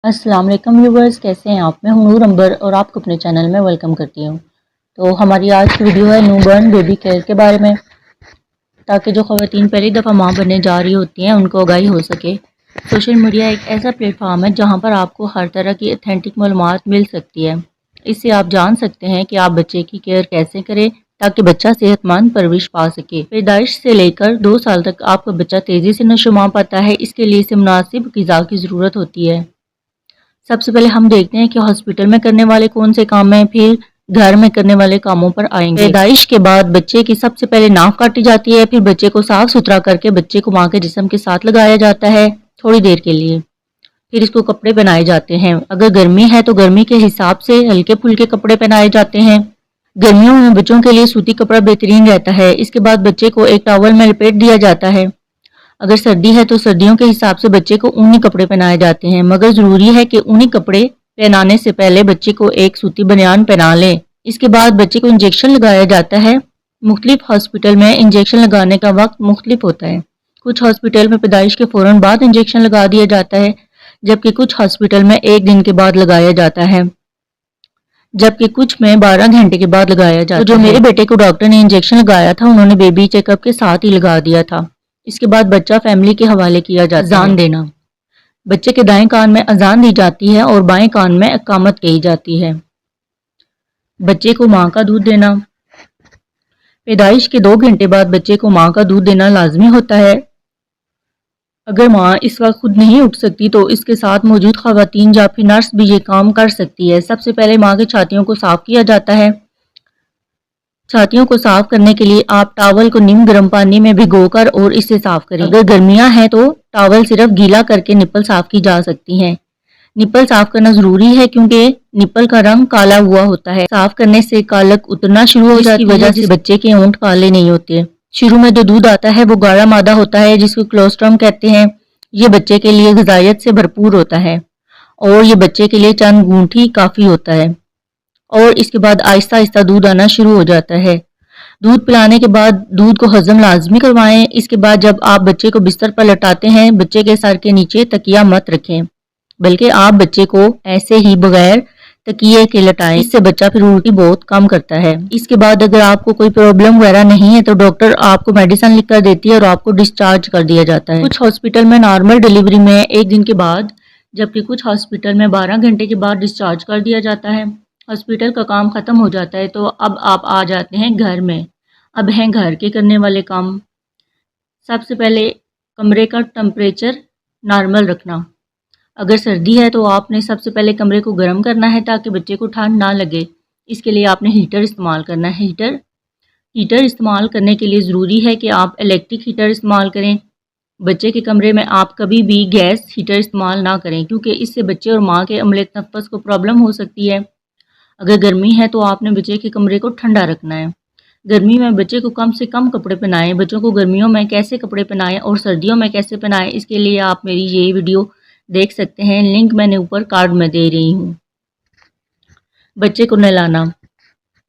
अस्सलाम वालेकुम व्यूवर्स, कैसे हैं आप। मैं हूं नूर अंबर और आपको अपने चैनल में वेलकम करती हूं। तो हमारी आज की वीडियो है न्यूबॉर्न बेबी केयर के बारे में, ताकि जो ख़वातीन पहली दफ़ा माँ बनने जा रही होती हैं उनको आगाही हो सके। सोशल मीडिया एक ऐसा प्लेटफॉर्म है जहां पर आपको हर तरह की ऑथेंटिक मालूमात मिल सकती है। इससे आप जान सकते हैं कि आप बच्चे की केयर कैसे करें ताकि बच्चा सेहतमंद परवरिश पा सके। पैदाइश से लेकर 2 साल तक आपका बच्चा तेज़ी से नशोमा पाता है। इसके लिए इसे मुनासिब ग़िज़ा की ज़रूरत होती है। सबसे पहले हम देखते हैं कि हॉस्पिटल में करने वाले कौन से काम हैं, फिर घर में करने वाले कामों पर आएंगे। पैदाइश के बाद बच्चे की सबसे पहले नाक काटी जाती है, फिर बच्चे को साफ सुथरा करके बच्चे को माँ के जिस्म के साथ लगाया जाता है थोड़ी देर के लिए। फिर इसको कपड़े पहनाए जाते हैं। अगर गर्मी है तो गर्मी के हिसाब से हल्के फुल्के कपड़े पहनाए जाते हैं। गर्मियों में बच्चों के लिए सूती कपड़ा बेहतरीन रहता है। इसके बाद बच्चे को एक टॉवल में लपेट दिया जाता है। अगर सर्दी है तो सर्दियों के हिसाब से बच्चे को ऊनी कपड़े पहनाए जाते हैं, मगर ज़रूरी है कि ऊनी कपड़े पहनाने से पहले बच्चे को एक सूती बनियान पहना लें। इसके बाद बच्चे को इंजेक्शन लगाया जाता है। मुख्तलिफ हॉस्पिटल में इंजेक्शन लगाने का वक्त मुख्तलिफ होता है। कुछ हॉस्पिटल में पैदाइश के फ़ौरन बाद इंजेक्शन लगा दिया जाता है, जबकि कुछ हॉस्पिटल में 1 दिन के बाद लगाया जाता है, जबकि कुछ में 12 घंटे के बाद लगाया जाता है। तो जो मेरे बेटे को डॉक्टर ने इंजेक्शन लगाया था उन्होंने बेबी चेकअप के साथ ही लगा दिया था। इसके बाद बच्चा फैमिली के हवाले किया जाता है। अजान देना, बच्चे के दाएं कान में अजान दी जाती है और बाएं कान में इकामत कही जाती है। बच्चे को माँ का दूध देना, पैदाइश के 2 घंटे बाद बच्चे को माँ का दूध देना लाजमी होता है। अगर माँ इस वक्त खुद नहीं उठ सकती तो इसके साथ मौजूद खवातीन या फिर नर्स भी ये काम कर सकती है। सबसे पहले माँ की छातियों को साफ किया जाता है। छातियों को साफ करने के लिए आप टॉवल को नीम गर्म पानी में भिगोकर और इससे साफ करें। अगर गर्मियां हैं तो टॉवल सिर्फ गीला करके निप्पल साफ की जा सकती हैं। निप्पल साफ करना जरूरी है क्योंकि निप्पल का रंग काला हुआ होता है। साफ करने से कालक उतरना शुरू हो जाती है, वजह से बच्चे के होंठ काले नहीं होते। शुरू में जो दूध आता है वो गाढ़ा मादा होता है जिसको कोलोस्ट्रम कहते हैं। ये बच्चे के लिए ग़िज़ायत से भरपूर होता है और ये बच्चे के लिए चंद घूंट ही काफ़ी होता है, और इसके बाद आहिस्ता आहिस्ता दूध आना शुरू हो जाता है। दूध पिलाने के बाद दूध को हजम लाजमी करवाएं। इसके बाद जब आप बच्चे को बिस्तर पर लटाते हैं, बच्चे के सर के नीचे तकिया मत रखें, बल्कि आप बच्चे को ऐसे ही बगैर तकिए के लटाएं। इससे बच्चा फिर उल्टी बहुत कम करता है। इसके बाद अगर आपको कोई प्रॉब्लम वगैरह नहीं है तो डॉक्टर आपको मेडिसिन लिख कर देती है और आपको डिस्चार्ज कर दिया जाता है। कुछ हॉस्पिटल में नॉर्मल डिलीवरी में 1 दिन के बाद, जबकि कुछ हॉस्पिटल में 12 घंटे के बाद डिस्चार्ज कर दिया जाता है। हॉस्पिटल का काम ख़त्म हो जाता है तो अब आप आ जाते हैं घर में। अब हैं घर के करने वाले काम। सबसे पहले कमरे का टेम्परेचर नॉर्मल रखना। अगर सर्दी है तो आपने सबसे पहले कमरे को गर्म करना है ताकि बच्चे को ठंड ना लगे। इसके लिए आपने हीटर इस्तेमाल करना है। हीटर इस्तेमाल करने के लिए ज़रूरी है कि आप इलेक्ट्रिक हीटर इस्तेमाल करें। बच्चे के कमरे में आप कभी भी गैस हीटर इस्तेमाल ना करें क्योंकि इससे बच्चे और माँ के अमले तनफ़्फ़ुस को प्रॉब्लम हो सकती है। अगर गर्मी है तो आपने बच्चे के कमरे को ठंडा रखना है। गर्मी में बच्चे को कम से कम कपड़े पहनाएं। बच्चों को गर्मियों में कैसे कपड़े पहनाएं और सर्दियों में कैसे पहनाएं, इसके लिए आप मेरी ये वीडियो देख सकते हैं। लिंक मैंने ऊपर कार्ड में दे रही हूँ। बच्चे को नहलाना,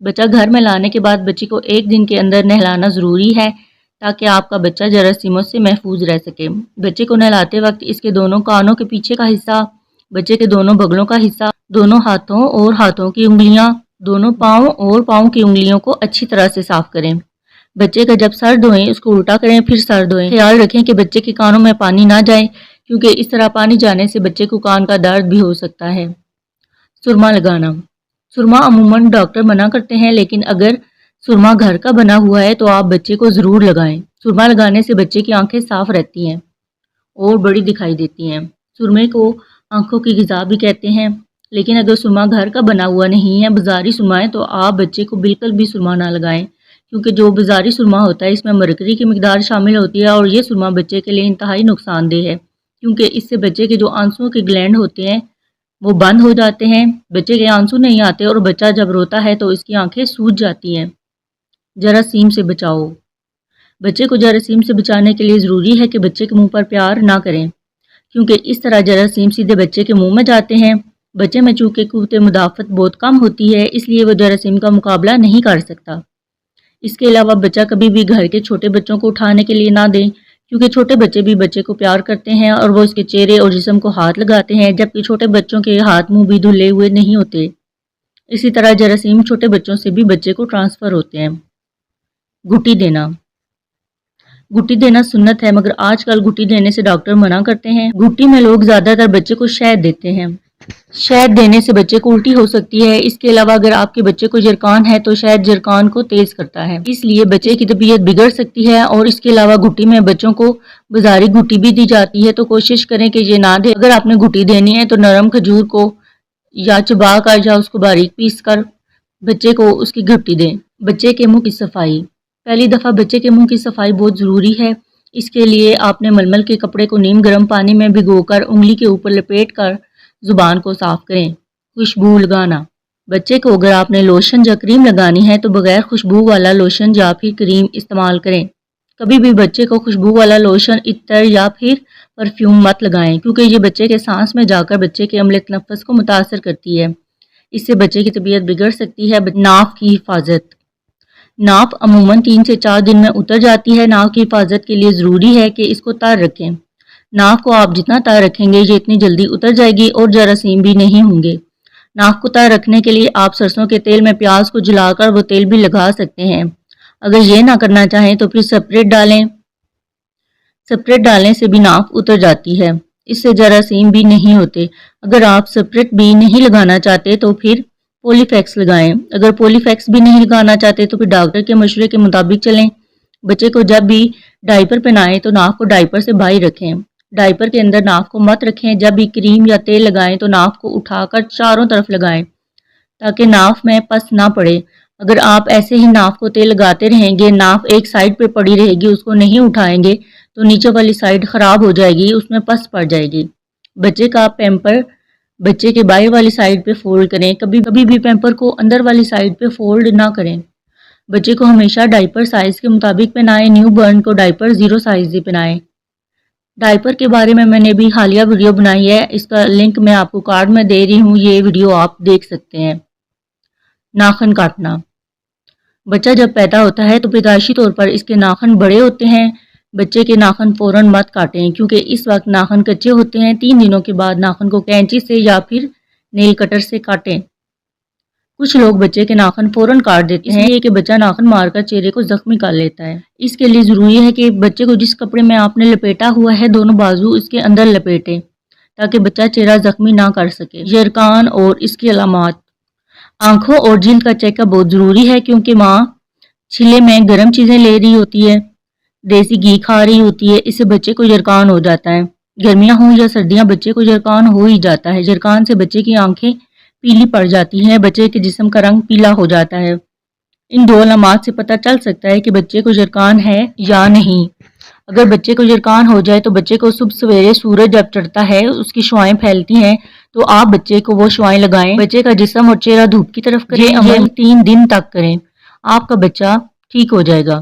बच्चा घर में लाने के बाद बच्चे को 1 दिन के अंदर नहलाना ज़रूरी है ताकि आपका बच्चा जरासीमों से महफूज रह सके। बच्चे को नहलाते वक्त इसके दोनों कानों के पीछे का हिस्सा, बच्चे के दोनों बगलों का हिस्सा, दोनों हाथों और हाथों की उंगलियां, दोनों पाँव और पाँव की उंगलियों को अच्छी तरह से साफ करें। बच्चे का जब सर धोएं उसको उल्टा करें फिर सर धोएं। ख्याल रखें कि बच्चे के कानों में पानी ना जाए क्योंकि इस तरह पानी जाने से बच्चे को कान का दर्द भी हो सकता है। सुरमा लगाना, सुरमा अमूमन डॉक्टर मना करते हैं, लेकिन अगर सुरमा घर का बना हुआ है तो आप बच्चे को ज़रूर लगाएं। सुरमा लगाने से बच्चे की आंखें साफ रहती हैं और बड़ी दिखाई देती हैं। सुरमे को आंखों की ग़िज़ा भी कहते हैं, लेकिन अगर सुरमा घर का बना हुआ नहीं है, बाज़ारी सुरमा है, तो आप बच्चे को बिल्कुल भी सुरमा ना लगाएं क्योंकि जो बाज़ारी सुरमा होता है इसमें मरकरी की मिकदार शामिल होती है और ये सुरमा बच्चे के लिए इंतहाई नुकसानदेह है क्योंकि इससे बच्चे के जो आंसुओं के ग्लैंड होते हैं वो बंद हो जाते हैं। बच्चे के आंसू नहीं आते और बच्चा जब रोता है तो इसकी आंखें सूज जाती हैं। जरासीम से बचाओ, बच्चे को जरासीम से बचाने के लिए ज़रूरी है कि बच्चे के मुंह पर प्यार ना करें क्योंकि इस तरह जरासीम सीधे बच्चे के मुंह में जाते हैं। बच्चे में चूँकि क़ुव्वत मुदाफ़त बहुत कम होती है इसलिए वो जरासीम का मुकाबला नहीं कर सकता। इसके अलावा बच्चा कभी भी घर के छोटे बच्चों को उठाने के लिए ना दें کیونکہ چھوٹے بچے بھی بچے کو پیار کرتے ہیں اور وہ اس کے چہرے اور جسم کو ہاتھ لگاتے ہیں، جبکہ چھوٹے بچوں کے ہاتھ منہ بھی دھلے ہوئے نہیں ہوتے۔ اسی طرح جراثیم چھوٹے بچوں سے بھی بچے کو ٹرانسفر ہوتے ہیں۔ گھٹی دینا سنت ہے، مگر آج کل گھٹی دینے سے ڈاکٹر منع کرتے ہیں۔ گھٹی میں لوگ زیادہ تر بچے کو شہد دیتے ہیں۔ شہد دینے سے بچے کو الٹی ہو سکتی ہے۔ اس کے علاوہ اگر آپ کے بچے کو جرکان ہے تو شہد جرکان کو تیز کرتا ہے، اس لیے بچے کی طبیعت بگڑ سکتی ہے۔ اور اس کے علاوہ گھٹی میں بچوں کو بازاری گھٹی بھی دی جاتی ہے، تو کوشش کریں کہ یہ نہ دیں۔ اگر آپ نے گھٹی دینی ہے تو نرم کھجور کو یا چبا کر یا اس کو باریک پیس کر بچے کو اس کی گھٹی دیں۔ بچے کے منہ کی صفائی۔ پہلی دفعہ بچے کے منہ کی صفائی بہت ضروری ہے۔ اس کے لیے آپ نے ململ کے کپڑے کو نیم گرم پانی میں بھگو کر انگلی کے اوپر لپیٹ کر زبان کو صاف کریں۔ خوشبو لگانا۔ بچے کو اگر آپ نے لوشن یا کریم لگانی ہے تو بغیر خوشبو والا لوشن یا پھر کریم استعمال کریں۔ کبھی بھی بچے کو خوشبو والا لوشن، عطر یا پھر پرفیوم مت لگائیں، کیونکہ یہ بچے کے سانس میں جا کر بچے کے عمل تنفس کو متاثر کرتی ہے۔ اس سے بچے کی طبیعت بگڑ سکتی ہے۔ ناف کی حفاظت۔ ناف عموماً 3 سے 4 دن میں اتر جاتی ہے۔ ناف کی حفاظت کے لیے ضروری ہے کہ اس کو تر رکھیں۔ ناف کو آپ جتنا تر رکھیں گے یہ اتنی جلدی اتر جائے گی اور جراثیم بھی نہیں ہوں گے۔ ناف کو تر رکھنے کے لیے آپ سرسوں کے تیل میں پیاز کو جلا کر وہ تیل بھی لگا سکتے ہیں۔ اگر یہ نہ کرنا چاہیں تو پھر سپریٹ ڈالیں۔ سپریٹ ڈالنے سے بھی ناف اتر جاتی ہے، اس سے جراثیم بھی نہیں ہوتے۔ اگر آپ سپریٹ بھی نہیں لگانا چاہتے تو پھر پولی فیکس لگائیں۔ اگر پولی فیکس بھی نہیں لگانا چاہتے تو پھر ڈاکٹر کے مشورے کے مطابق چلیں۔ بچے کو جب بھی ڈائپر پہنائیں تو ناف کو ڈائپر سے باہر رکھیں۔ ڈائپر کے اندر ناف کو مت رکھیں۔ جب بھی کریم یا تیل لگائیں تو ناف کو اٹھا کر چاروں طرف لگائیں تاکہ ناف میں پس نہ پڑے۔ اگر آپ ایسے ہی ناف کو تیل لگاتے رہیں گے، ناف ایک سائیڈ پہ پڑی رہے گی، اس کو نہیں اٹھائیں گے تو نیچے والی سائیڈ خراب ہو جائے گی، اس میں پس پڑ جائے گی۔ بچے کا پیمپر بچے کے باہر والی سائیڈ پہ فولڈ کریں۔ کبھی بھی پیمپر کو اندر والی سائیڈ پہ فولڈ نہ کریں۔ بچے کو ہمیشہ ڈائپر سائز کے مطابق پہنائیں۔ نیو بورن کو ڈائپر 0 سائز ہی پہنائیں۔ ڈائپر کے بارے میں نے بھی حالیہ ویڈیو بنائی ہے، اس کا لنک میں آپ کو کارڈ میں دے رہی ہوں، یہ ویڈیو آپ دیکھ سکتے ہیں۔ ناخن کاٹنا۔ بچہ جب پیدا ہوتا ہے تو پیدائشی طور پر اس کے ناخن بڑے ہوتے ہیں۔ بچے کے ناخن فوراً مت کاٹیں کیونکہ اس وقت ناخن کچے ہوتے ہیں۔ 3 دنوں کے بعد ناخن کو کینچی سے یا پھر نیل کٹر سے کاٹیں۔ کچھ لوگ بچے کے ناخن فوراً کاٹ دیتے ہیں، یہ کہ بچہ ناخن مار کر چہرے کو زخمی کر لیتا ہے۔ اس کے لیے ضروری ہے کہ بچے کو جس کپڑے میں آپ نے لپیٹا ہوا ہے دونوں بازو اس کے اندر لپیٹیں تاکہ بچہ چہرہ زخمی نہ کر سکے۔ جرکان اور اس کی علامات۔ آنکھوں اور جلد کا چیک اپ بہت ضروری ہے کیونکہ ماں چھلے میں گرم چیزیں لے رہی ہوتی ہے، دیسی گھی کھا رہی ہوتی ہے، اس سے بچے کو جرکان ہو جاتا ہے۔ گرمیاں ہوں یا سردیاں بچے کو جرکان ہو ہی جاتا ہے۔ جرکان سے بچے کی آنکھیں پیلی پڑ جاتی ہیں، بچے کے جسم کا رنگ پیلا ہو جاتا ہے۔ ان 2 علامات سے پتہ چل سکتا ہے کہ بچے کو جرکان ہے یا نہیں۔ اگر بچے کو جرکان ہو جائے تو بچے کو صبح سویرے سورج جب چڑھتا ہے اس کی شعائیں پھیلتی ہیں تو آپ بچے کو وہ شعائیں لگائیں۔ بچے کا جسم اور چہرہ دھوپ کی طرف کریں۔ یہ عمل 3 دن تک کریں، آپ کا بچہ ٹھیک ہو جائے گا۔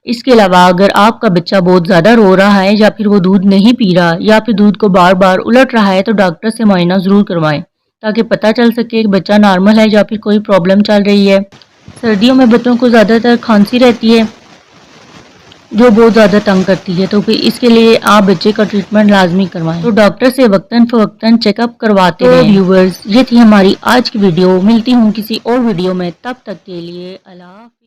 اس کے علاوہ اگر آپ کا بچہ بہت زیادہ رو رہا ہے یا پھر وہ دودھ نہیں پی رہا یا پھر دودھ کو بار بار الٹ رہا ہے تو ڈاکٹر سے معائنہ ضرور کروائیں تاکہ پتہ چل سکے کہ بچہ نارمل ہے یا پھر کوئی پرابلم چل رہی ہے۔ سردیوں میں بچوں کو زیادہ تر کھانسی رہتی ہے جو بہت زیادہ تنگ کرتی ہے، تو پھر اس کے لیے آپ بچے کا ٹریٹمنٹ لازمی کروائیں، تو ڈاکٹر سے وقتاً فوقتاً چیک اپ کرواتے رہیں۔ ویورز، یہ تھی ہماری آج کی ویڈیو، ملتی ہوں کسی اور ویڈیو میں، تب تک کے لیے اللہ حافظ۔